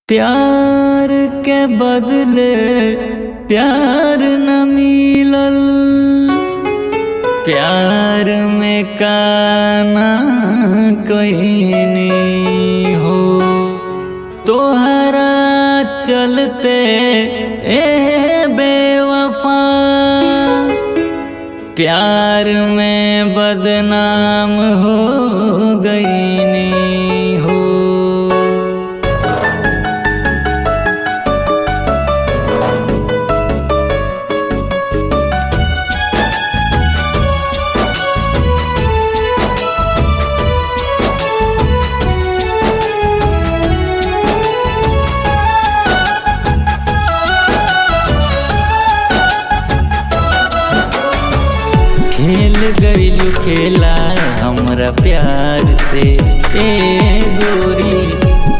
प्यार के बदले प्यार न मिलल, प्यार में काना कहीं हो तोहरा चलते ए बेवफा, प्यार में बदनाम हो गई हो। खेल गइलू खेला हमरा प्यार से ए गोरी,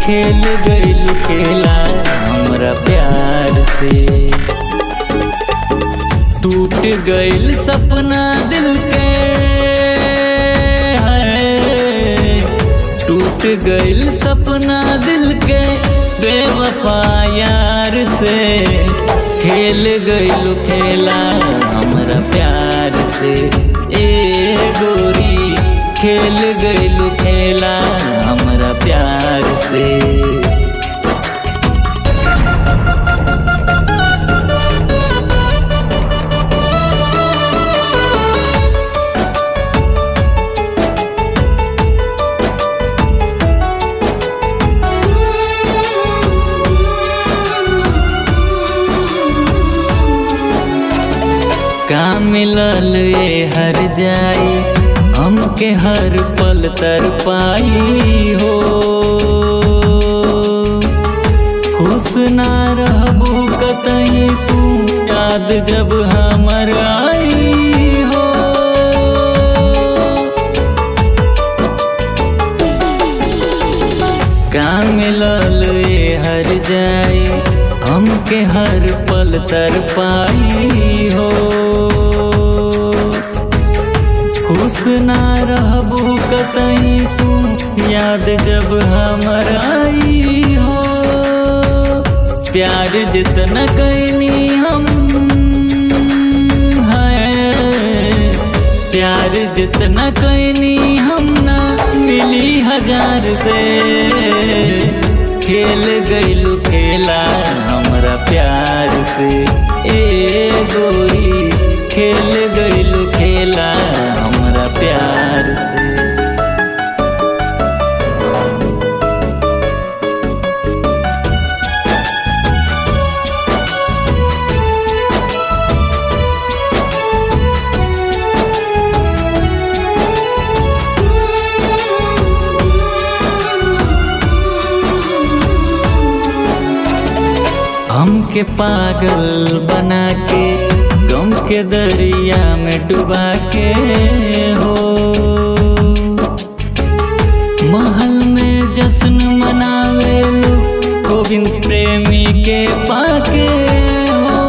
खेल गइलू खेला हमरा प्यार से। टूट गइल सपना दिल के है, टूट गइल सपना दिल के बेवफा यार से। खेल गइलू खेला हमरा प्यार से ए गोरी, खेल गइलू खेला हमरा प्यार से। का मिलल ये हर जाई हमके हर पल तर पाई हो, खुश ना रहबू कतई तू याद जब हमर आई हो। का मिलल ये हर जाई हमके हर पल तर पाई हो, खुश ना रहबू कतई तू याद जब हमर आई हो। प्यार जितना कैनी हम है, प्यार जितना कैनी हम ना मिली हजार से। खेल गइलू खेला हमरा प्यार से ए गोरी, खेल गइलू खेला हमरा प्यार से। हमके पागल बना के गम के दरिया में डुबा के हो, महल में जश्न मनावे गोविंद प्रेमी के पाके हो।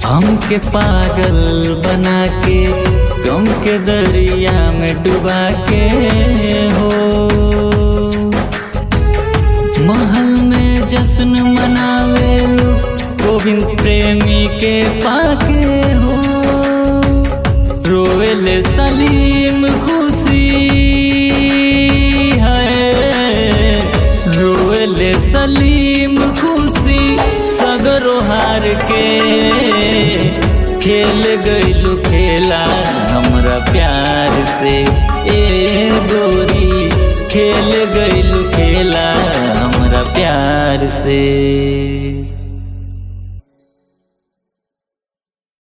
हमके पागल बना के गम के दरिया में डुबा के हो, महल में जश्न मनावे गोविंद प्रेमी के पाके हो। रोवेले सलीम खुशी है, रोवेले सलीम खुशी सगरो हार के। खेल गइलू खेला हमरा प्यार से ए गोरी, खेल गइलू खेला हमरा प्यार से।